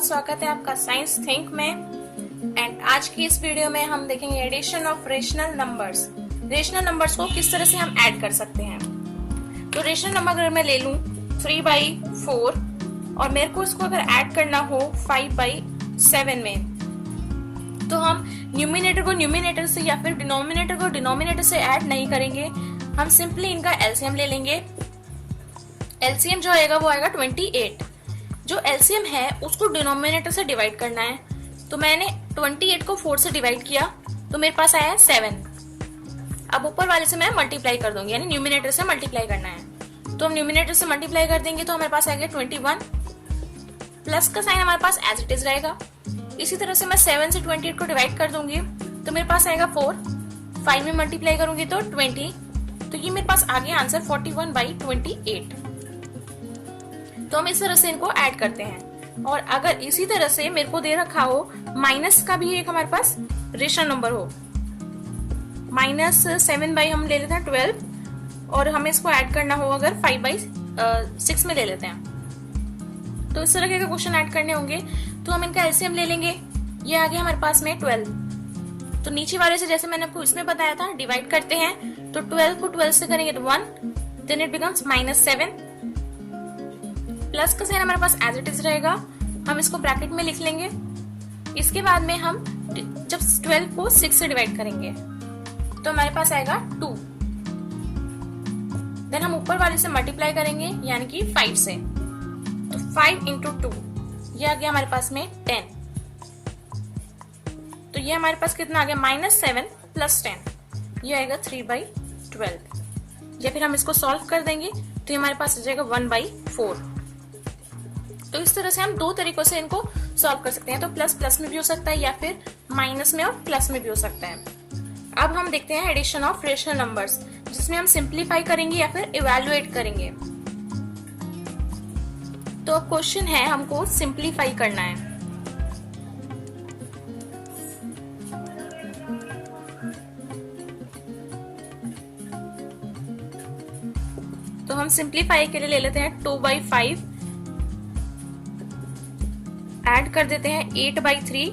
बहुत स्वागत है आपका साइंस थिंक में। एंड आज की इस वीडियो में हम देखेंगे addition of rational numbers. Rational numbers को किस तरह से हम ऐड कर सकते हैं। तो रेशनल नंबर अगर मैं ले लूं 3/4 और मेरे को इसको अगर ऐड करना हो 5/7 में, तो हम न्यूमिनेटर को न्यूमिनेटर से या फिर डिनोमिनेटर को डिनोमिनेटर से ऐड नहीं करेंगे। हम सिंपली इनका एलसीएम ले लेंगे। एलसीएम जो आएगा वो आएगा 28। जो एलसीएम है उसको डिनोमिनेटर से डिवाइड करना है। तो मैंने 28 को 4 से डिवाइड किया तो मेरे पास आया 7। अब ऊपर वाले से मैं मल्टीप्लाई कर दूंगी, यानी न्यूमिनेटर से मल्टीप्लाई करना है। तो हम न्यूमिनेटर से मल्टीप्लाई कर देंगे तो हमारे पास आएगा 21। प्लस का साइन हमारे पास एज इट इज रहेगा। इसी तरह से मैं 7 से 28 को डिवाइड कर दूंगी तो मेरे पास आएगा 4। 5 में मल्टीप्लाई करूंगी तो 20। तो ये मेरे पास आ गया आंसर 41/28। तो हम इस तरह से इनको ऐड करते हैं। और अगर इसी तरह से मेरे को दे रखा हो माइनस का भी एक हमारे पास रेशनल नंबर हो, -7 हम ले लेते हैं 12, और हमें इसको ऐड करना हो अगर 5/6 में ले लेते हैं। तो इस तरह के क्वेश्चन ऐड करने होंगे तो हम इनका एलसीएम ले लेंगे। ये आ गया हमारे पास में 12। तो नीचे वाले से जैसे मैंने आपको इसमें बताया था डिवाइड करते हैं, तो 12 को 12 से करेंगे तो 1, देन इट बिकम्स -7। प्लस का साइन हमारे पास एज इट इज रहेगा। हम इसको ब्रैकेट में लिख लेंगे। इसके बाद में हम जब 12 को 6 से डिवाइड करेंगे तो हमारे पास आएगा 2। देन हम ऊपर वाले से मल्टीप्लाई करेंगे यानी कि 5 से। तो 5 × 2 ये आ गया हमारे पास में 10। तो ये हमारे पास कितना आ गया -7 + 10, ये आएगा 3/12। या फिर हम इसको सॉल्व कर देंगे तो ये हमारे पास आ जाएगा 1/4। तो इस तरह से हम दो तरीकों से इनको सॉल्व कर सकते हैं। तो प्लस प्लस में भी हो सकता है या फिर माइनस में और प्लस में भी हो सकता है। अब हम देखते हैं एडिशन ऑफ रेशनल नंबर्स, जिसमें हम सिंप्लीफाई करेंगे या फिर इवैल्यूएट करेंगे। तो क्वेश्चन है हमको सिंप्लीफाई करना है। तो हम सिंप्लीफाई के लिए ले लेते हैं 2/5, ऐड कर देते हैं 8/3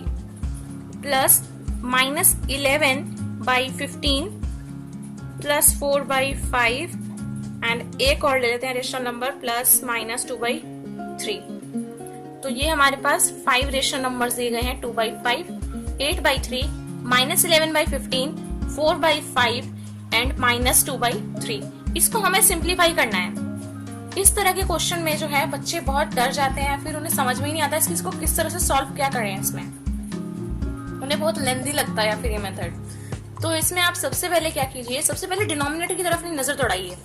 प्लस -11/15 प्लस 4/5 एंड एक और ले लेते हैं रेशनल नंबर प्लस -2/3। तो ये हमारे पास 5 रेशनल नंबर्स दिए गए हैं 2/5, 8/3, -11/15, 4/5 एंड -2/3। इसको हमें सिंप्लीफाई करना है। इस तरह के क्वेश्चन में जो है बच्चे बहुत डर जाते हैं, फिर उन्हें समझ में ही नहीं आता इसको किस तरह से सॉल्व क्या करें। इसमें उन्हें बहुत लेंथी लगता है या फिर ये मेथड। तो इसमें आप सबसे पहले क्या कीजिए, सबसे पहले डिनोमिनेटर की तरफ अपनी नजर दौड़ाइए।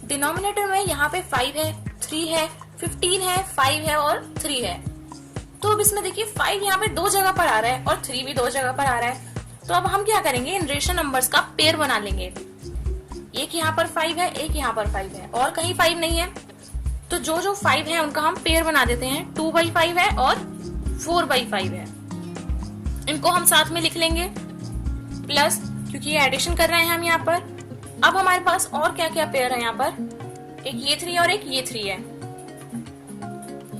डिनोमिनेटर में यहाँ पे 5 है, 3 है, 15 है, 5 है और 3 है। तो अब इसमें देखिए 5 यहाँ पे 2 जगह पर आ रहा है और 3 भी 2 जगह पर आ रहा है। तो अब हम क्या करेंगे, इन रेशनल नंबर्स का पेयर बना लेंगे। एक यहाँ पर 5 है, एक यहाँ पर 5 है और कहीं 5 नहीं है। तो जो जो 5 है उनका हम पेयर बना देते हैं। 2/5 है और 4/5 है, इनको हम साथ में लिख लेंगे प्लस, क्योंकि ये एडिशन कर रहे हैं हम यहाँ पर। अब हमारे पास और क्या क्या पेयर है यहाँ पर, एक ये 3 और एक ये 3 है।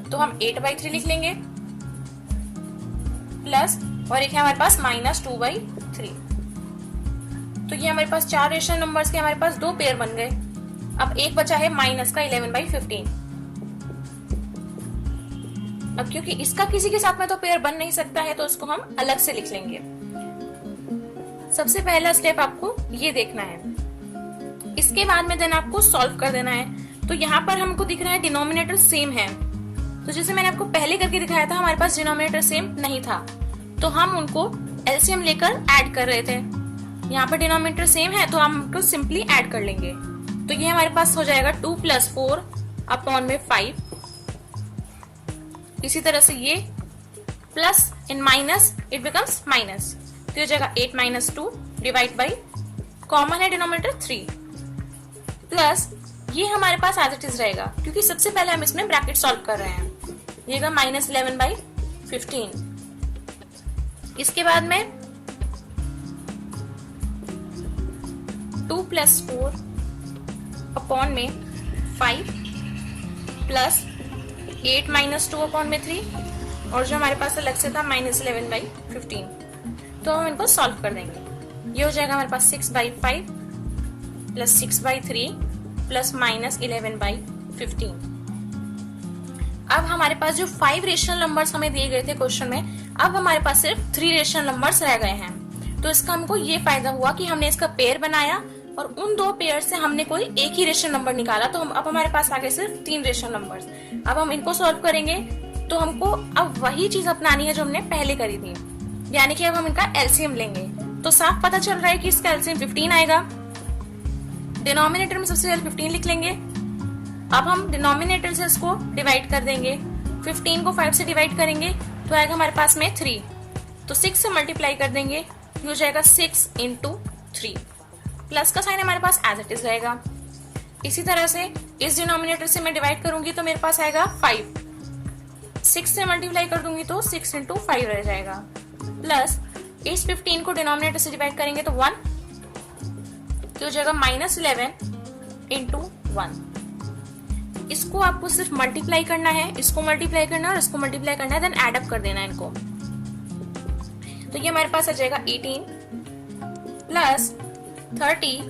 तो हम 8/3 लिख लेंगे प्लस, और एक है हमारे पास -2/3। तो ये हमारे पास 4 रेशनल नंबर्स के हमारे पास 2 पेयर बन गए। अब एक बचा है माइनस का 11/15। अब क्योंकि इसका किसी के साथ में तो पेयर बन नहीं सकता है तो उसको हम अलग से लिख लेंगे। सबसे पहला स्टेप आपको ये देखना है। इसके बाद में देन आपको सॉल्व कर देना है। तो यहाँ पर हमको दिख रहा है डिनोमिनेटर सेम है। तो जैसे मैंने आपको पहले करके दिखाया था हमारे पास डिनोमिनेटर सेम नहीं था, तो हम उनको एलसीएम लेकर ऐड कर रहे थे। यहाँ पर डिनोमिनेटर सेम है तो हम उनको सिंपली ऐड कर लेंगे। तो ये हमारे पास हो जाएगा 2 + 4 अपॉन में 5। इसी तरह से ये plus in minus it becomes minus, तो ये जगह 8 - 2 डिवाइड बाई कॉमन है डिनोमिनेटर 3 प्लस ये हमारे पास एज इट इज रहेगा, क्योंकि सबसे पहले हम इसमें ब्रैकेट सॉल्व कर रहे हैं। ये -11/15। इसके बाद में 2 + 4 अपॉन में 5 प्लस 8 - 2 अपॉन में 3 और जो हमारे पास अलग से था -11/15। तो हम इनको सॉल्व कर देंगे। ये हो जाएगा हमारे पास 6/5 प्लस 6/3 प्लस -11/15। अब हमारे पास जो 5 रेशनल नंबर्स हमें दिए गए थे क्वेश्चन में, अब हमारे पास सिर्फ 3 रेशनल नंबर्स रह गए हैं। तो इसका हमको ये फायदा हुआ कि हमने इसका पेयर बनाया और उन 2 पेयर से हमने कोई एक ही रेशनल नंबर निकाला। तो अब हमारे पास आ गए सिर्फ 3 रेशनल नंबर्स। अब हम इनको सॉल्व करेंगे तो हमको अब वही चीज अपनानी है जो हमने पहले करी थी, यानी कि अब हम इनका एलसीएम लेंगे। तो साफ पता चल रहा है कि इसका एलसीएम 15 आएगा। डिनोमिनेटर में सबसे पहले 15 लिख लेंगे। अब हम डिनोमिनेटर से इसको डिवाइड कर देंगे। 15 को 5 से डिवाइड करेंगे तो आएगा हमारे पास में 3। तो 6 से मल्टीप्लाई कर देंगे, हो जाएगा 6 × 3। प्लस का साइन हमारे पास एज इट इज रहेगा। इसी तरह से इस डिनोमिनेटर से मैं डिवाइड करूंगी तो मेरे पास आएगा 5। 6 से मल्टीप्लाई कर दूंगी तो 6 × 5 रह जाएगा। प्लस इस 15 को डिनोमिनेटर से डिवाइड करेंगे तो 1, तो हो जाएगा -11 × 1। इसको आपको सिर्फ मल्टीप्लाई करना है, इसको मल्टीप्लाई करना है और इसको मल्टीप्लाई करना है, देन ऐड अप कर देना है इनको। तो ये हमारे पास आ जाएगा 18 प्लस 30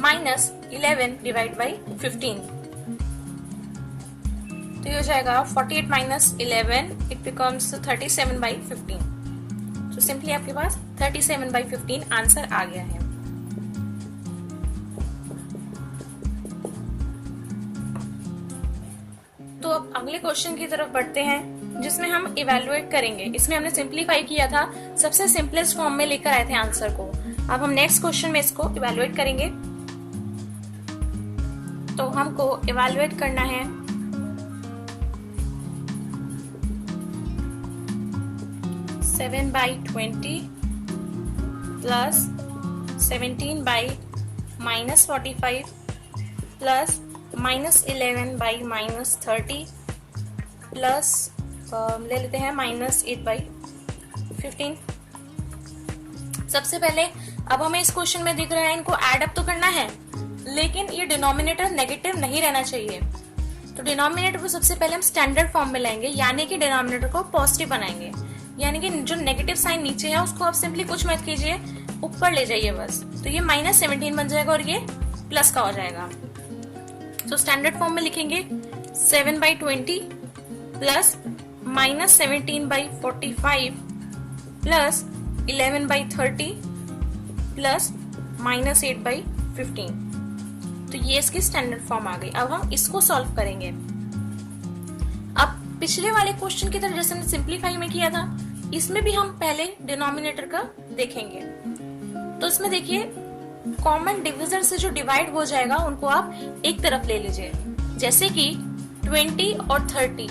माइनस 11 डिवाइड बाई 15। तो ये हो जाएगा 48 माइनस 11, इट बिकम्स 37/15। तो सिंपली आपके पास 37/15 आंसर आ गया है। तो अब अगले क्वेश्चन की तरफ बढ़ते हैं जिसमें हम इवैल्यूएट करेंगे। इसमें हमने सिंप्लीफाई किया था, सबसे सिंपलेस्ट फॉर्म में लेकर आए थे आंसर को। अब हम नेक्स्ट क्वेश्चन में इसको इवैल्यूएट करेंगे। तो हमको इवैल्यूएट करना है 7/20 प्लस 17/-45 प्लस -11/-30 प्लस ले लेते हैं -8/15। सबसे पहले अब हमें इस क्वेश्चन में दिख रहा है इनको ऐड अप तो करना है, लेकिन ये डिनोमिनेटर नेगेटिव नहीं रहना चाहिए। तो डिनोमिनेटर को सबसे पहले हम स्टैंडर्ड फॉर्म में लाएंगे, यानी कि डिनोमिनेटर को पॉजिटिव बनाएंगे। यानी कि जो नेगेटिव साइन नीचे है उसको आप सिंपली कुछ मत कीजिए, ऊपर ले जाइए बस। तो ये -17 बन जाएगा और ये प्लस का हो जाएगा। तो स्टैंडर्ड फॉर्म में लिखेंगे 7/20 प्लस -17/45 प्लस 11/30 प्लस -8/15। तो ये इसकी स्टैंडर्ड फॉर्म आ गई। अब हम इसको सॉल्व करेंगे। अब पिछले वाले क्वेश्चन की तरह जैसे हमने सिंप्लीफाई में किया था, इसमें भी हम पहले डिनोमिनेटर का देखेंगे। तो इसमें देखिए कॉमन डिविजर से जो डिवाइड हो जाएगा उनको आप एक तरफ ले लीजिए। जैसे कि 20 और 30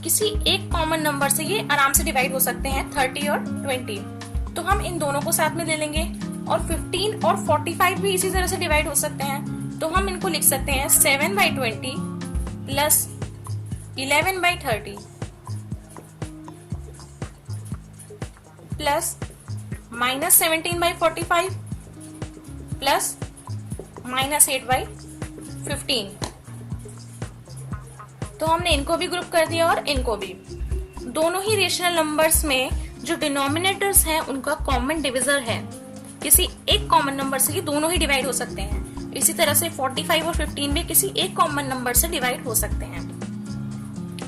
किसी एक कॉमन नंबर से ये आराम से डिवाइड हो सकते हैं, 30 और 20। तो हम इन दोनों को साथ में ले लेंगे। और 15 और 45 भी इसी तरह से डिवाइड हो सकते हैं। तो हम इनको लिख सकते हैं 7/20 प्लस 11/30 प्लस -17/45 प्लस -8/15। तो हमने इनको भी ग्रुप कर दिया और इनको भी। दोनों ही रेशनल नंबर्स में जो डिनोमिनेटर्स हैं उनका कॉमन डिविजर है। किसी एक कॉमन नंबर से ये दोनों ही डिवाइड हो सकते हैं। इसी तरह से 45 और 15 भी किसी एक कॉमन नंबर से डिवाइड हो सकते हैं।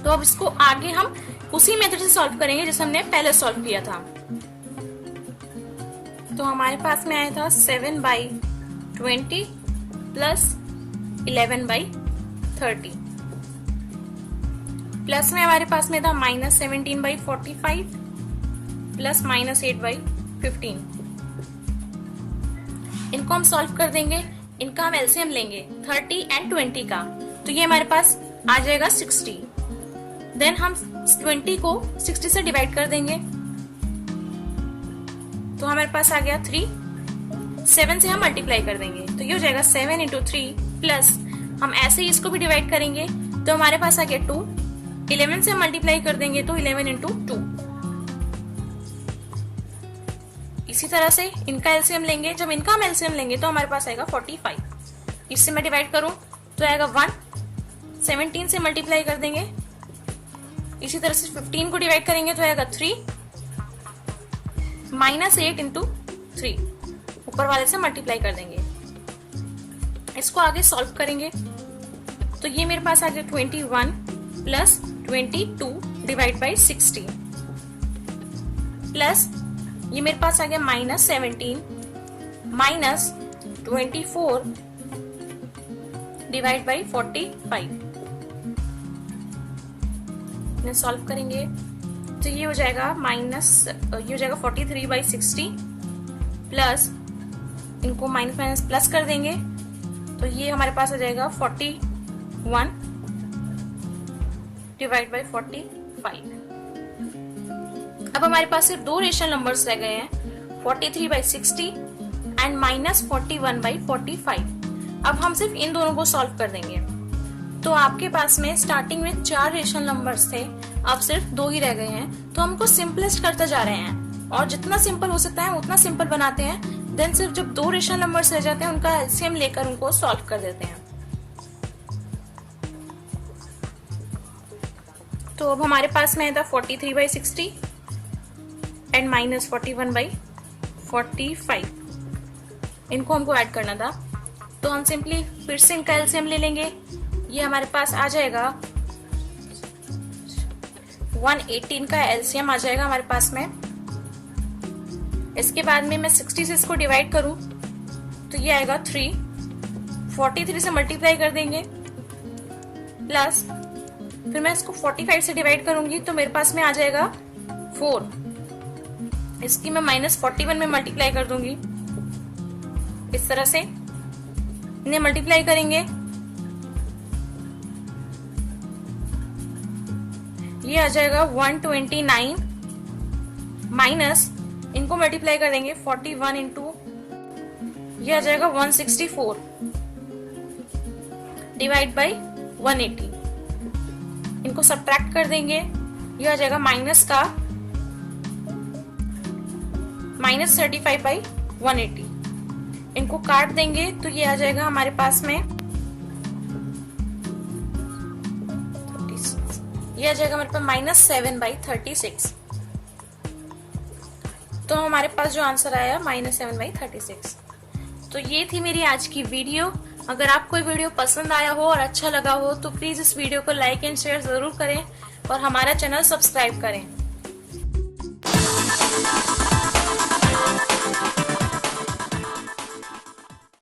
तो अब इसको आगे हम उसी मेथड से सॉल्व करेंगे जैसे हमने पहले सॉल्व किया था। तो हमारे पास में आया था 7/20 प्लस 11/30 प्लस में हमारे पास में था -17/45 प्लस -8/15। इनको हम सॉल्व कर देंगे। इनका हम एलसीएम लेंगे 30 और 20 का। तो ये हमारे पास आ जाएगा 60। देन हम 20 को 60 से डिवाइड कर देंगे तो हमारे पास आ गया 3। 7 से हम मल्टीप्लाई कर देंगे तो ये हो जाएगा 7 × 3 प्लस हम ऐसे ही इसको भी डिवाइड करेंगे तो हमारे पास आ गया 2। 11 से हम मल्टीप्लाई कर देंगे तो 11 × 2। इसी तरह से इनका एलसीएम लेंगे। जब इनका हम एलसीएम लेंगे तो हमारे पास आएगा 45। इससे मैं डिवाइड करूं तो आएगा 1। 17 से मल्टीप्लाई कर देंगे इसी तरह से 15 को डिवाइड करेंगे तो आएगा 3 माइनस 8 इंटू 3, ऊपर वाले से मल्टीप्लाई कर देंगे। इसको आगे सॉल्व करेंगे तो ये मेरे पास आ गया 21 प्लस 22 डिवाइड बाई 60 प्लस ये मेरे पास आ गया माइनस 17 माइनस 24 डिवाइड बाई 45। इन्हें सॉल्व करेंगे तो ये हो जाएगा ये हो जाएगा 43 बाई 60 प्लस इनको माइनस माइनस प्लस कर देंगे तो ये हमारे पास आ जाएगा 41 डिवाइड बाई 45। अब हमारे पास सिर्फ दो रेशनल नंबर्स रह गए हैं, 43 बाई 60 एंड माइनस 41 बाई 45। अब हम सिर्फ इन दोनों को सॉल्व कर देंगे। तो आपके पास में स्टार्टिंग में 4 रेशनल नंबर्स थे, अब सिर्फ 2 ही रह गए हैं, तो हमको सिंपलेस्ट करते जा रहे हैं और जितना सिंपल हो सकता है उतना सिंपल बनाते हैं। देन सिर्फ जब 2 रेशनल नंबर्स रह जाते हैं उनका एलसीएम लेकर उनको सॉल्व कर देते हैं। तो अब हमारे पास में था 43 बाई 60 एंड माइनस 41 बाई 45, इनको हमको ऐड करना था। तो हम सिंपली फिर से इनका एलसीएम ले लेंगे। ये हमारे पास आ जाएगा 118 का एलसीएम आ जाएगा हमारे पास में। इसके बाद में मैं 60 से इसको डिवाइड करूं तो ये आएगा 3, 43 से मल्टीप्लाई कर देंगे प्लस फिर मैं इसको 45 से डिवाइड करूंगी तो मेरे पास में आ जाएगा 4। इसकी मैं माइनस 41 में मल्टीप्लाई कर दूंगी। इस तरह से इन्हें मल्टीप्लाई करेंगे, ये आ जाएगा 129 माइनस इनको मल्टीप्लाई कर देंगे 41 इंटू ये आ जाएगा 164 डिवाइड बाई 180। इनको सब्ट्रैक्ट कर देंगे, ये आ जाएगा माइनस का माइनस 35 बाई 180। इनको काट देंगे तो ये आ जाएगा हमारे पास में ये आ जाएगा हमारे पास माइनस 7 बाई 36। तो हमारे पास जो आंसर आया माइनस 7 बाई 36। तो ये थी मेरी आज की वीडियो। अगर आपको वीडियो पसंद आया हो और अच्छा लगा हो तो प्लीज इस वीडियो को लाइक एंड शेयर जरूर करें और हमारा चैनल सब्सक्राइब करें।